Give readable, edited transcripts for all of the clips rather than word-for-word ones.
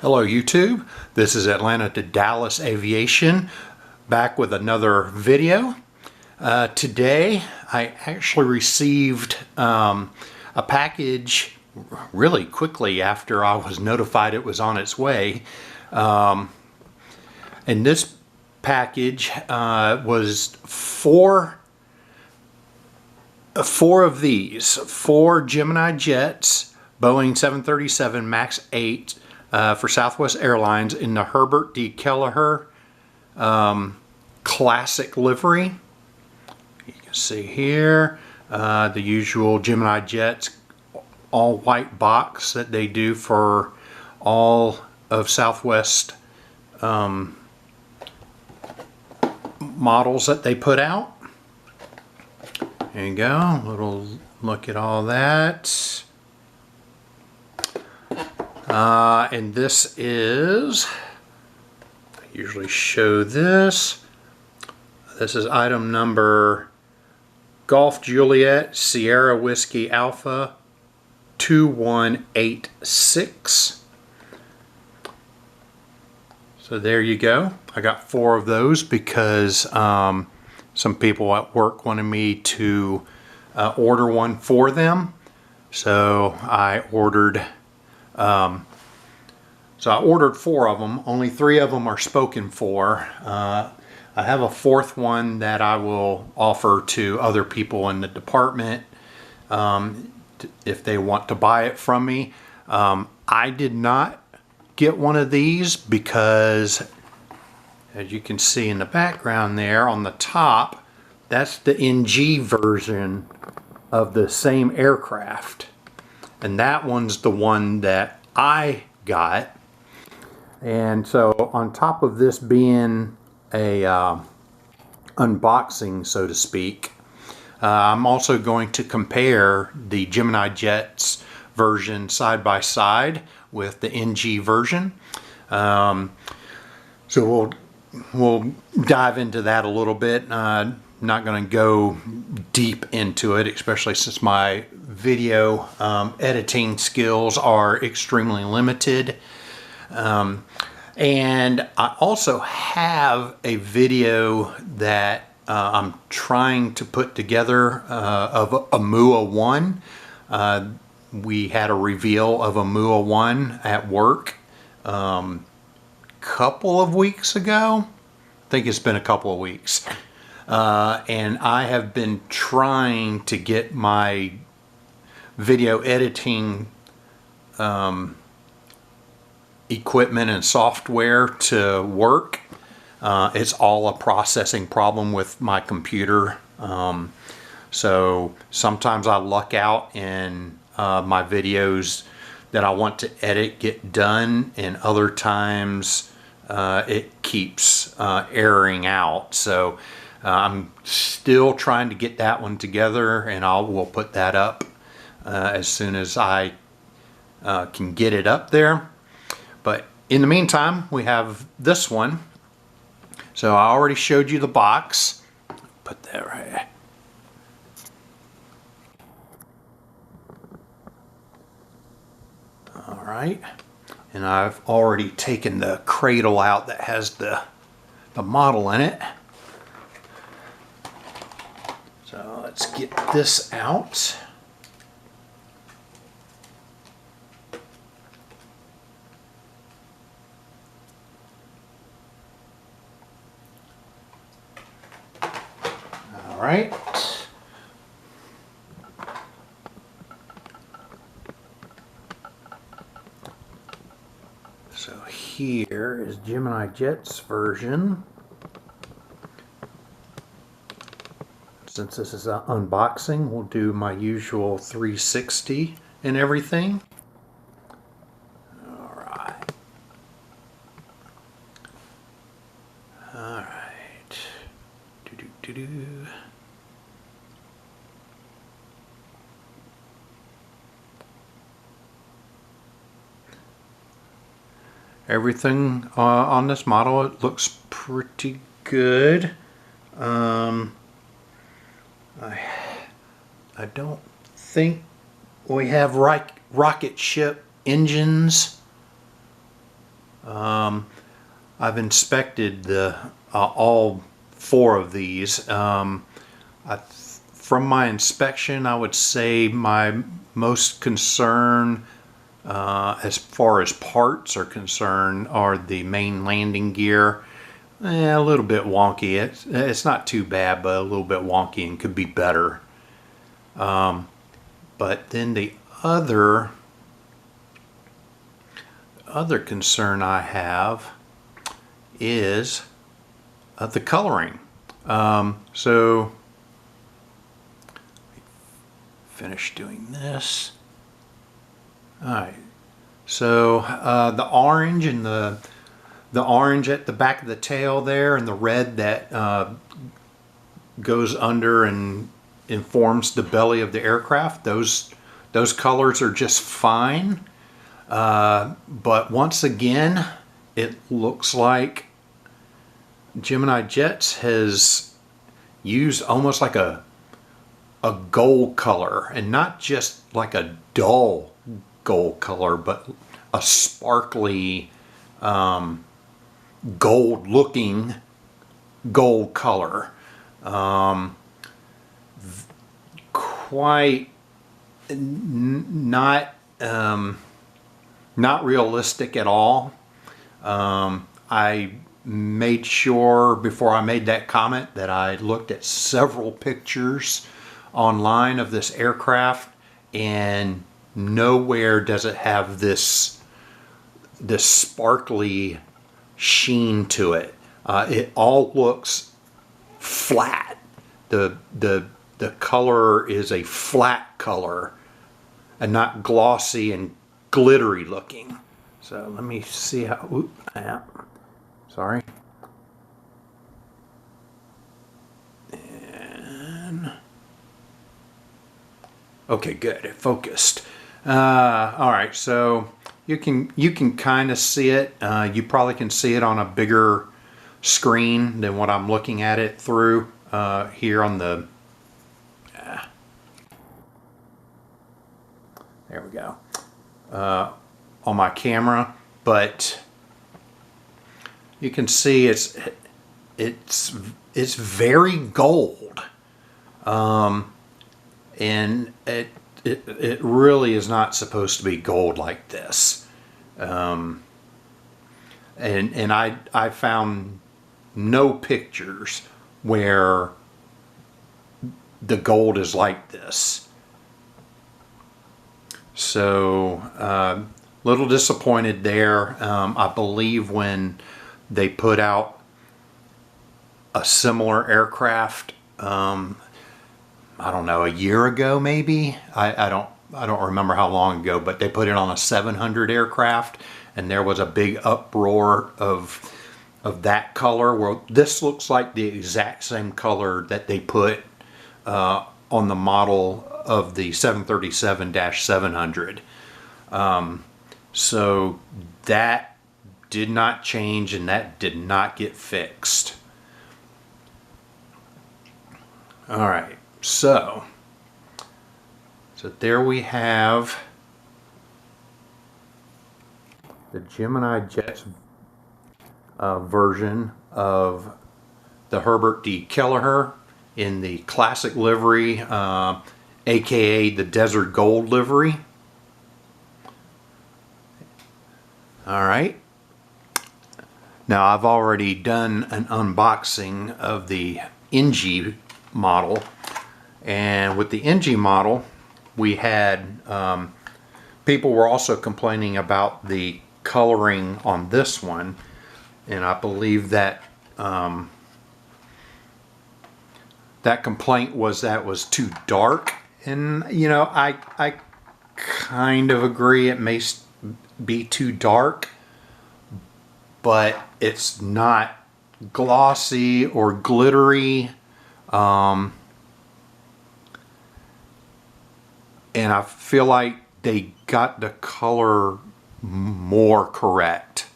Hello YouTube, this is Atlanta to Dallas Aviation, back with another video. Today I actually received a package really quickly after I was notified it was on its way. And this package was four of these, four Gemini jets, Boeing 737 Max 8 for Southwest Airlines in the Herbert D. Kelleher classic livery. You can see here the usual Gemini jets, all white box that they do for all of Southwest models that they put out. There you go, a little look at all that. And this is, I usually show this. This is item number Golf Juliet Sierra Whiskey Alpha 2186. So there you go. I got four of those because some people at work wanted me to order one for them. So I ordered four of them. Only three of them are spoken for. I have a fourth one that I will offer to other people in the department if they want to buy it from me. I did not get one of these because, as you can see in the background there on the top, that's the NG version of the same aircraft. And that one's the one that I got. And so on top of this being a unboxing, so to speak, I'm also going to compare the Gemini Jets version side by side with the NG version. So we'll dive into that a little bit. Not going to go deep into it, especially since my video editing skills are extremely limited. And I also have a video that I'm trying to put together of a MUA 1. We had a reveal of a MUA 1 at work couple of weeks ago. I think it's been a couple of weeks. And I have been trying to get my video editing equipment and software to work. It's all a processing problem with my computer. So sometimes I luck out and my videos that I want to edit get done, and other times it keeps erroring out. So I'm still trying to get that one together, and we'll put that up as soon as I can get it up there. But in the meantime, we have this one. So I already showed you the box. Put that right there. All right. And I've already taken the cradle out that has the model in it. So let's get this out. All right. So here is Gemini Jets version. Since this is an unboxing, we'll do my usual 360 and everything. All right. All right. Do-do-do-do. Everything on this model, it looks pretty good. I don't think we have rocket ship engines I've inspected the all 4 of these. From my inspection, I would say my most concern as far as parts are concerned are the main landing gear. A little bit wonky. It's not too bad, but a little bit wonky and could be better. But then the other concern I have is the coloring. So finish doing this. Alright, so the orange and the orange at the back of the tail there, and the red that goes under and informs the belly of the aircraft, those colors are just fine. But once again, it looks like Gemini Jets has used almost like a gold color, and not just like a dull gold color, but a sparkly gold looking gold color. Quite not realistic at all. I made sure before I made that comment that I looked at several pictures online of this aircraft, and nowhere does it have this sparkly sheen to it. It all looks flat. The color is a flat color and not glossy and glittery looking. So let me see how. Sorry. And okay, good. It focused. All right, so you can kind of see it. You probably can see it on a bigger screen than what I'm looking at it through here on the. There we go. On my camera, but you can see it's very gold, and it really is not supposed to be gold like this. And I found no pictures where the gold is like this. So little disappointed there. I believe when they put out a similar aircraft, I don't know, a year ago maybe. I don't remember how long ago, but they put it on a 700 aircraft, and there was a big uproar of that color. Well, this looks like the exact same color that they put on the model of the 737-700. So that did not change, and that did not get fixed. All right, so there we have the Gemini Jets version of the Herbert D. Kelleher in the classic livery, aka the Desert Gold livery. All right. Now I've already done an unboxing of the NG model, and with the NG model we had people were also complaining about the coloring on this one, and I believe that that complaint was that it was too dark, and you know, I kind of agree it may be too dark, but it's not glossy or glittery, and I feel like they got the color more correct.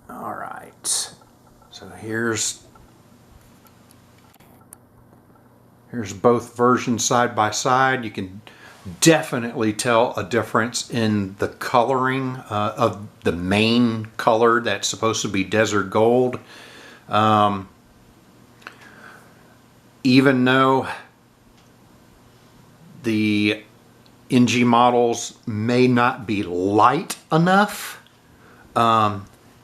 All right, so here's Here's both versions side by side. You can definitely tell a difference in the coloring of the main color that's supposed to be desert gold. Even though the NG models may not be light enough,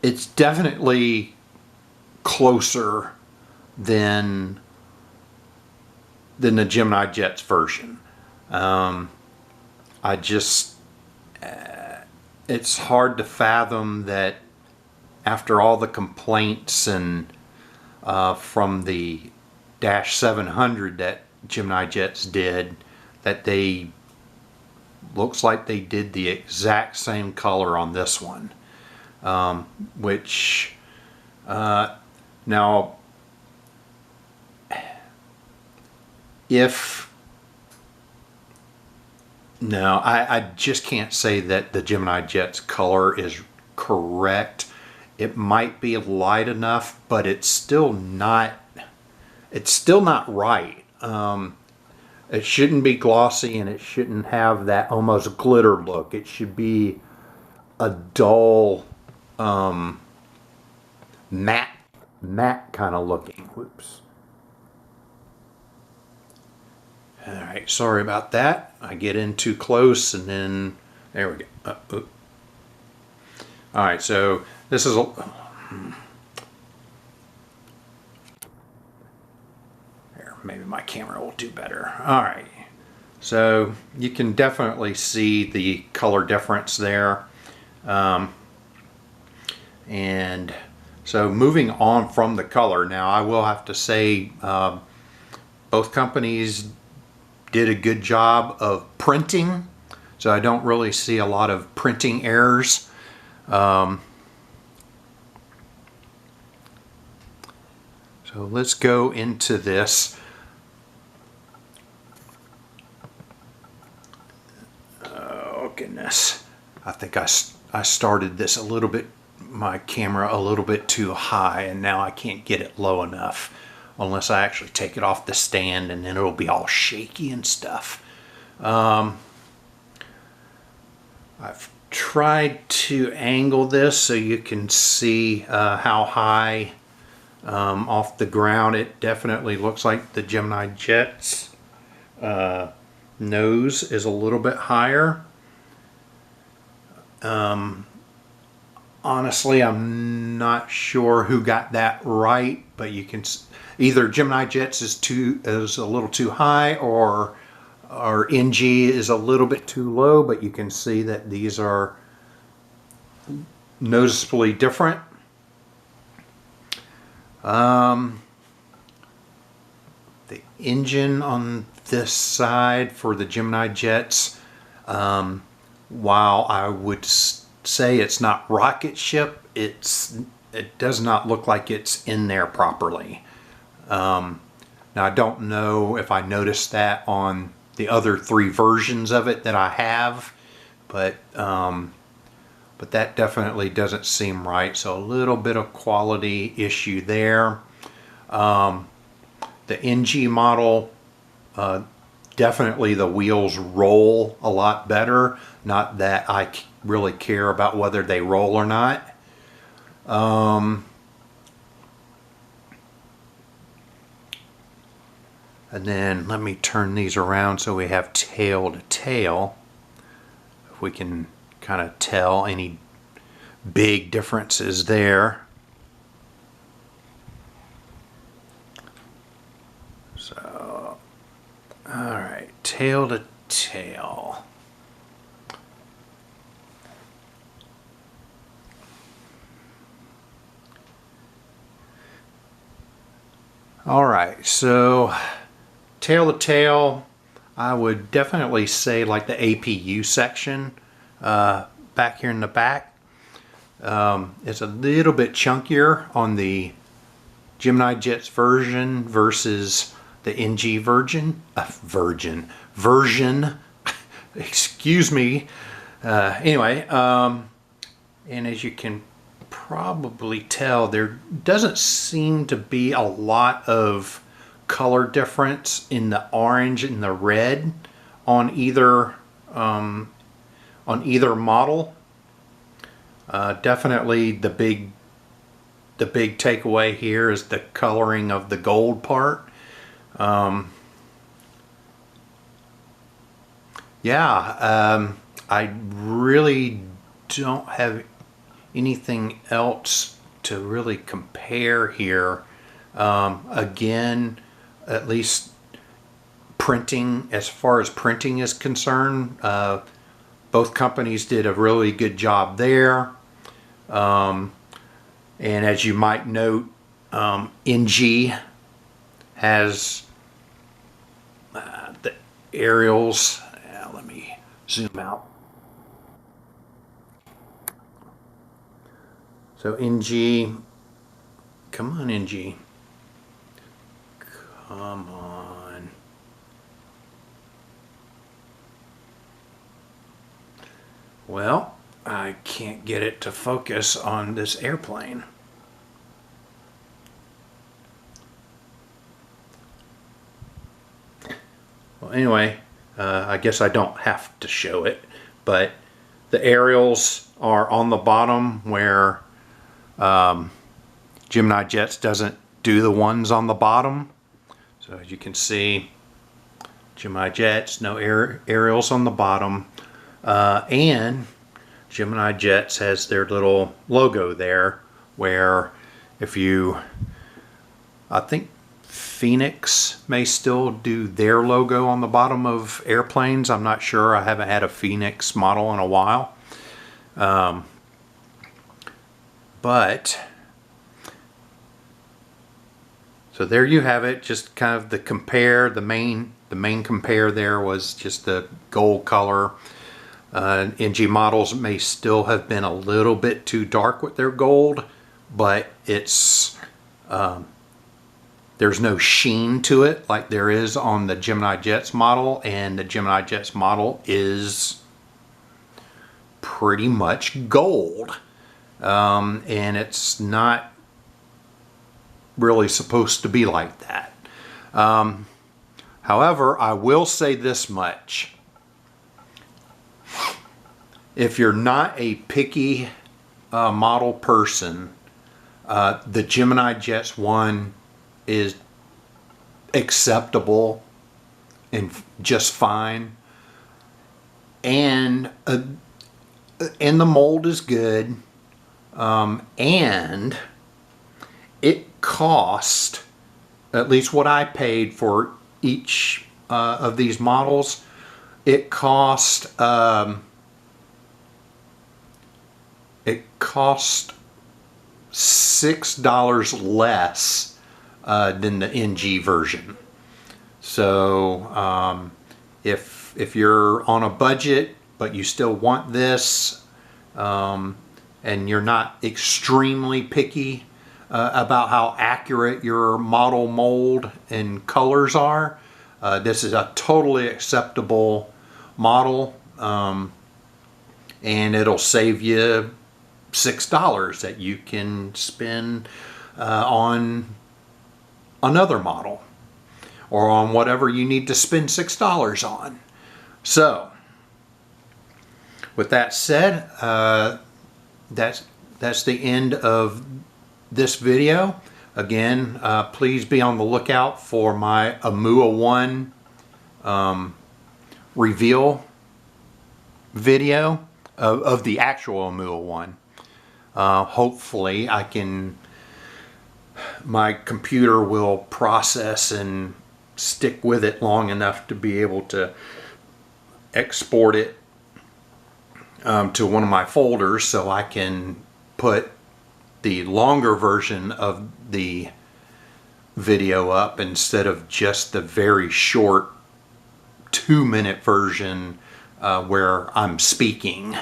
it's definitely closer than the Gemini Jets version. I just, it's hard to fathom that after all the complaints and from the Dash 700 that Gemini Jets did, that they, looks like they did the exact same color on this one. Which, now, no, I just can't say that the Gemini Jet's color is correct. It might be light enough, but it's still not right. It shouldn't be glossy, and it shouldn't have that almost glitter look. It should be a dull, matte kind of looking. Whoops. Alright, sorry about that. I get in too close and then, there we go. Alright, so this is here, maybe my camera will do better. Alright, so you can definitely see the color difference there. And so moving on from the color, now I will have to say both companies did a good job of printing, so I don't really see a lot of printing errors. So let's go into this. Oh goodness, I think I started this a little bit, my camera a little bit too high, and now I can't get it low enough unless I actually take it off the stand, and then it'll be all shaky and stuff. I've tried to angle this so you can see how high off the ground. It definitely looks like the Gemini Jet's nose is a little bit higher. Honestly, I'm not sure who got that right, but you can either Gemini Jets is a little too high, or NG is a little bit too low, but you can see that these are noticeably different. The engine on this side for the Gemini Jets, while I would say it's not rocket ship, it does not look like it's in there properly. Now I don't know if I noticed that on the other 3 versions of it that I have, but that definitely doesn't seem right. So a little bit of quality issue there. The NG model, definitely the wheels roll a lot better. Not that I really care about whether they roll or not. And then let me turn these around so we have tail to tail. If we can kind of tell any big differences there. So, alright, tail to tail. Alright, so tail to tail, I would definitely say like the APU section back here in the back. It's a little bit chunkier on the Gemini Jets version versus the NG version. Excuse me. Anyway, and as you can probably tell, there doesn't seem to be a lot of color difference in the orange and the red on either model. Definitely the big takeaway here is the coloring of the gold part. I really don't have anything else to really compare here. Again, at least printing, as far as printing is concerned, both companies did a really good job there. And as you might note, NG has the aerials. Let me zoom out. So NG, come on NG, come on. Well, I can't get it to focus on this airplane. Well, anyway, I guess I don't have to show it, but the aerials are on the bottom where Gemini Jets doesn't do the ones on the bottom. So as you can see, Gemini Jets, no aerials on the bottom. And Gemini Jets has their little logo there, where if you, I think Phoenix may still do their logo on the bottom of airplanes. I'm not sure. I haven't had a Phoenix model in a while. But so there you have it. Just kind of the compare. The main compare there was just the gold color. NG models may still have been a little bit too dark with their gold, but it's there's no sheen to it like there is on the Gemini Jets model, and the Gemini Jets model is pretty much gold. And it's not really supposed to be like that. However, I will say this much. If you're not a picky model person, the Gemini Jets one is acceptable and just fine, and the mold is good, and it cost, at least what I paid for each of these models, it cost $6 less than the NG version. So if you're on a budget but you still want this, and you're not extremely picky about how accurate your model mold and colors are, this is a totally acceptable model, and it'll save you $6 that you can spend on another model, or on whatever you need to spend $6 on. So with that said, that's the end of this video. Again, please be on the lookout for my AMUA 1 reveal video of the actual AMUA 1. Hopefully my computer will process and stick with it long enough to be able to export it to one of my folders, so I can put the longer version of the video up instead of just the very short 2-minute version where I'm speaking.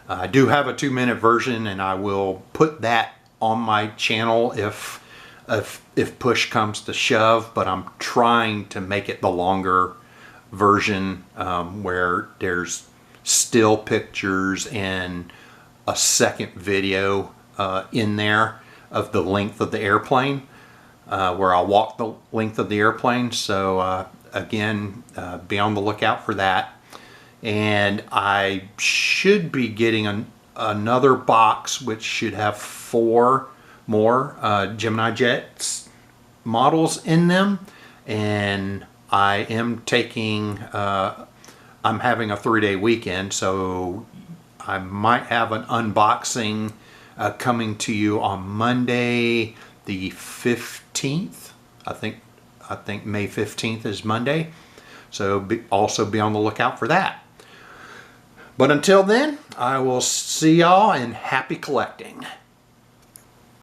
I do have a 2-minute version, and I will put that on my channel if push comes to shove, but I'm trying to make it the longer version, where there's still pictures and a second video in there of the length of the airplane. where I'll walk the length of the airplane. So again, be on the lookout for that. And I should be getting another box which should have 4 more Gemini Jets models in them. And I am taking, I'm having a 3-day weekend, so I might have an unboxing coming to you on Monday the 15th. I think May 15th is Monday. So also be on the lookout for that. But until then, I will see y'all, and happy collecting.